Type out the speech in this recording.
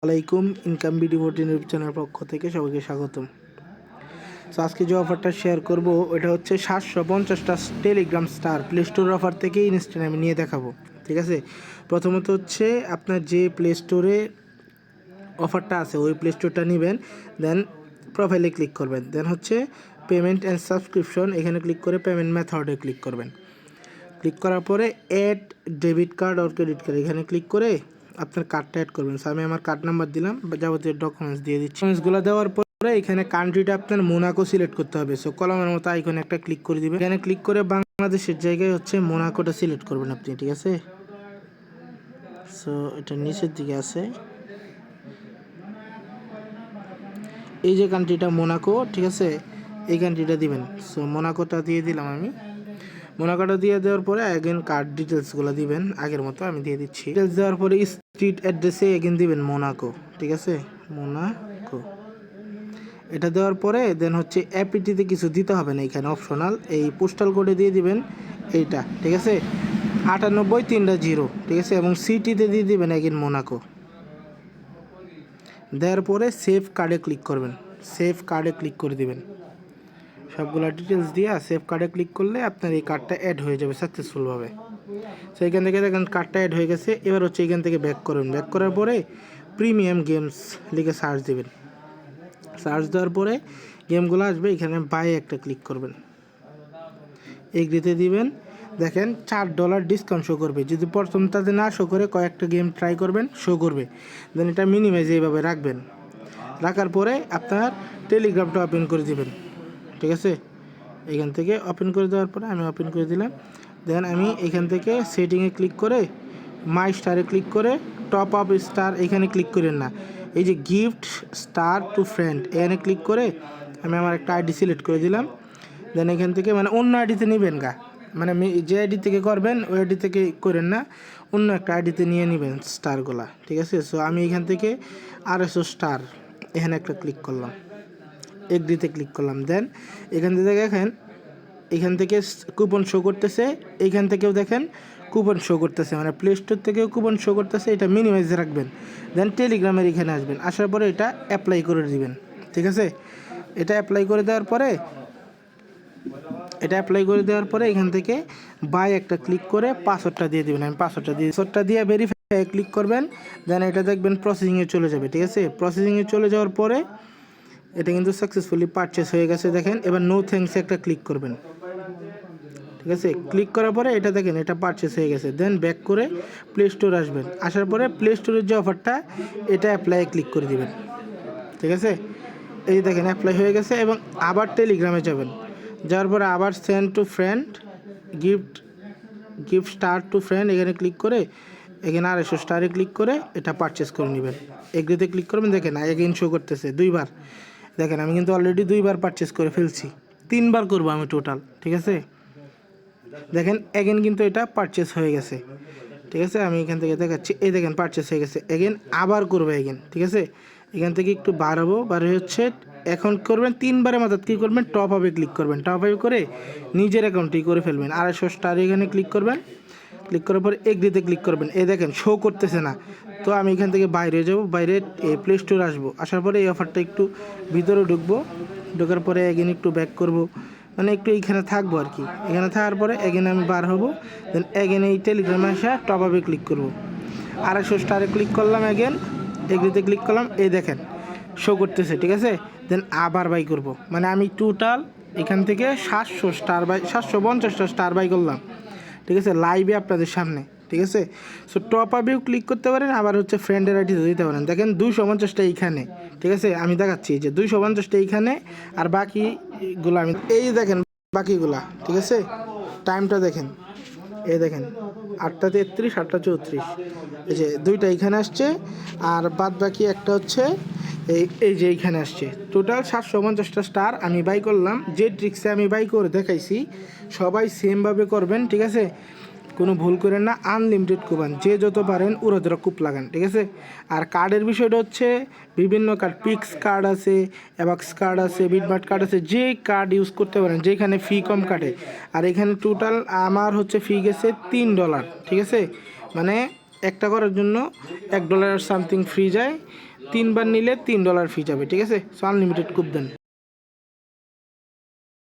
আলাইকুম income video YouTube channel পক্ষ থেকে সবাইকে স্বাগতম। সো আজকে যে অফারটা শেয়ার করব ওটা হচ্ছে 750টা Telegram star Play Store offer থেকে ইনস্ট্যান্ট আমি নিয়ে দেখাবো। ঠিক আছে, প্রথমত হচ্ছে আপনার যে প্লে স্টোরে অফারটা আছে ওই প্লে স্টোরটা নেবেন, দেন প্রোফাইলে ক্লিক করবেন, দেন হচ্ছে পেমেন্ট অ্যান্ড সাবস্ক্রিপশন, এখানে ক্লিক করে পেমেন্ট মেথডে ক্লিক করবেন। ক্লিক করার পরে add debit card or credit card এখানে ক্লিক করে আপনার কার্ডটা অ্যাড করবেন। সো আমি আমার কার্ড নাম্বার দিলাম, যাবতীয় ডকুমেন্টস দিয়ে দিচ্ছি। ডকুমেন্টসগুলো দেওয়ার পরে এখানে কান্ট্রিটা আপনার মোনাকো সিলেক্ট করতে হবে। সো কলমের মতো আইকনে একটা ক্লিক করে দিবেন, এখানে ক্লিক করে বাংলাদেশের জায়গায় হচ্ছে মোনাকোটা সিলেক্ট করবেন আপনি। ঠিক আছে, সো এটা নিচের দিকে আছে, এই যে কান্ট্রিটা মোনাকো, ঠিক আছে, এই কান্ট্রিটা দিবেন। সো মোনাকোটা দিয়ে দিলাম আমি। মোনাকোটা দিয়ে দেওয়ার পরে এগেন কার্ড ডিটেলসগুলো দিবেন আগের মতো, আমি দিয়ে দিচ্ছি। ডিটেলস দেওয়ার পরে স্ট্রিট অ্যাড্রেসে এগেন দিবেন মোনাকো। ঠিক আছে, মোনাকো এটা দেওয়ার পরে দেন হচ্ছে অ্যাপিটিতে কিছু দিতে হবে না, এখানে অপশনাল। এই পোস্টাল কোডে দিয়ে দিবেন এইটা। ঠিক আছে, 98-3-0। ঠিক আছে, এবং সিটিতে দিয়ে দিবেন এগেন মোনাকো। দেওয়ার পরে সেভ কার্ডে ক্লিক করবেন, সেভ কার্ডে ক্লিক করে দিবেন। সবগুলো ডিটেলস দিয়ে সেভ কার্ডে ক্লিক করলে আপনার এই কার্ডটা অ্যাড হয়ে যাবে সাকসেসফুলভাবে। সো এখান থেকে দেখেন কার্ডটা অ্যাড হয়ে গেছে। এবার হচ্ছে এখান থেকে ব্যাক করবেন, ব্যাক করার পরে প্রিমিয়াম গেমস লিখে সার্চ দেবেন। সার্চ দেওয়ার পরে গেমগুলো আসবে, এখানে বাই একটা ক্লিক করবেন, এগ্রিতে দিবেন। দেখেন $4 ডিসকাউন্ট শো করবে। যদি প্রথমটাতে না শো করে কয়েকটা গেম ট্রাই করবেন, শো করবে। দেন এটা মিনিমাইজ এইভাবে রাখবেন। রাখার পরে আপনার টেলিগ্রামটা ওপেন করে দিবেন। ঠিক আছে, এখান থেকে ওপেন করে দেওয়ার পরে আমি ওপেন করে দিলাম। দেন আমি এখান থেকে সেটিংয়ে ক্লিক করে মাই স্টারে ক্লিক করে টপ আপ স্টার এখানে ক্লিক করেন না, এই যে গিফট স্টার টু ফ্রেন্ড এখানে ক্লিক করে আমি আমার একটা আইডি সিলেক্ট করে দিলাম। দেন এখান থেকে মানে অন্য আইডিতে নেবেন গা, মানে যে আইডি থেকে করবেন ওই আইডি থেকে করেন না, অন্য একটা আইডিতে নিয়ে নেবেন স্টারগুলা। ঠিক আছে, সো আমি এখান থেকে RSO স্টার এখানে একটা ক্লিক করলাম, এগ্রিতে ক্লিক করলাম। দেন এখান থেকে দেখেন এখান থেকে কুপন শো করতেছে, এইখান থেকেও দেখেন কুপন শো করতেছে, মানে প্লে স্টোর থেকেও কুপন শো করতেছে। এটা মিনিমাইজ রাখবেন। দেন টেলিগ্রামের এখানে আসবেন, আসার পরে এটা অ্যাপ্লাই করে দিবেন। ঠিক আছে, এটা অ্যাপ্লাই করে দেওয়ার পরে এখান থেকে বাই একটা ক্লিক করে পাসওয়ার্ডটা দিয়ে দেবেন। আমি পাসওয়ার্ডটা দিয়ে ভেরিফাই ক্লিক করবেন। দেন এটা দেখবেন প্রসেসিংয়ে চলে যাবে। ঠিক আছে, প্রসেসিংয়ে চলে যাওয়ার পরে এটা কিন্তু সাকসেসফুলি পারচেস হয়ে গেছে। দেখেন এবার নো থ্যাঙ্কসে একটা ক্লিক করবেন। ঠিক আছে, ক্লিক করার পরে এটা দেখেন এটা পারচেস হয়ে গেছে। দেন ব্যাক করে প্লে স্টোর আসবেন, আসার পরে প্লে স্টোরের যে অফারটা এটা অ্যাপ্লাই ক্লিক করে দিবেন। ঠিক আছে, এই দেখেন অ্যাপ্লাই হয়ে গেছে। এবং আবার টেলিগ্রামে যাবেন, যাওয়ার পরে আবার send to friend gift star to friend এখানে ক্লিক করে এখানে RSO স্টারে ক্লিক করে এটা পারচেস করে নেবেন। এগ্রিতে ক্লিক করবেন, দেখেন এগেইন শো করতেছে দুইবার। দেখেন আমি কিন্তু অলরেডি 2বার পারচেস করে ফেলছি, 3বার করবো আমি টোটাল। ঠিক আছে, দেখেন এগেন কিন্তু এটা পারচেস হয়ে গেছে। ঠিক আছে, আমি এখান থেকে দেখাচ্ছি, এই দেখেন পারচেস হয়ে গেছে। এগেন আবার করবো এগেন। ঠিক আছে, এখান থেকে একটু বাড়াবো, হচ্ছে এখন করবেন 3বারের মাথায় কী করবেন, টপ আপে ক্লিক করবেন। টপ আপে করে নিজের অ্যাকাউন্টেই করে ফেলবেন। RSO স্টার এখানে ক্লিক করবেন, ক্লিক করার পর এগ্রিতে ক্লিক করবেন। এই দেখেন শো করতেছে না, তো আমি এখান থেকে বাইরে যাব, বাইরে প্লে স্টোর আসবো। আসার পরে এই অফারটা একটু ভিতরে ঢুকবো, ঢোকার পরে এগেন একটু ব্যাক করব, মানে একটু এইখানে থাকবো আর কি। এখানে থাকার পরে এগেন আমি বার হব। দেন এগেন এই টেলিগ্রামে আসা টপ আপে ক্লিক করব, RSO স্টারে ক্লিক করলাম, এগেন এগ্রিতে ক্লিক করলাম, এই দেখেন শো করতেছে। ঠিক আছে, দেন আবার বাই করব, মানে আমি টোটাল এখান থেকে 750টা স্টার বাই করলাম। ঠিক আছে, লাইভে আপনাদের সামনে। ঠিক আছে, সো টপ আপেও ক্লিক করতে পারেন, আবার হচ্ছে ফ্রেন্ডের আইডিতে দিতে পারেন। দেখেন 250টা এইখানে। ঠিক আছে, আমি দেখাচ্ছি যে 250টা এইখানে, আর বাকিগুলো আমি এই দেখেন বাকিগুলা। ঠিক আছে, টাইমটা দেখেন, এই দেখেন 8টা 33, 8টা 34, এই যে 2টা এইখানে আসছে, আর বাদ বাকি একটা হচ্ছে এই যে এইখানে আসছে। টোটাল 750টা স্টার আমি বাই করলাম। যে ট্রিক্সে আমি বাই করে দেখাইছি সবাই সেমভাবে করবেন। ঠিক আছে, কোনো ভুল করেন না, আনলিমিটেড কুপন যে যত পারেন উড়োধরা কূপ লাগান। ঠিক আছে, আর কার্ডের বিষয়টা হচ্ছে বিভিন্ন কার্ড, পিক্স কার্ড আছে, অ্যাবাক্স কার্ড আছে, বিটমার্ট কার্ড আছে, যে কার্ড ইউজ করতে পারেন যেখানে ফি কম কাটে। আর এখানে টোটাল আমার হচ্ছে ফি গেছে $3। ঠিক আছে, মানে একটা করার জন্য $1 সামথিং ফ্রি যায়। 3 বার নিলে $3 ফি যাবে, ঠিক আছে? সো আনলিমিটেড কুপ দেন।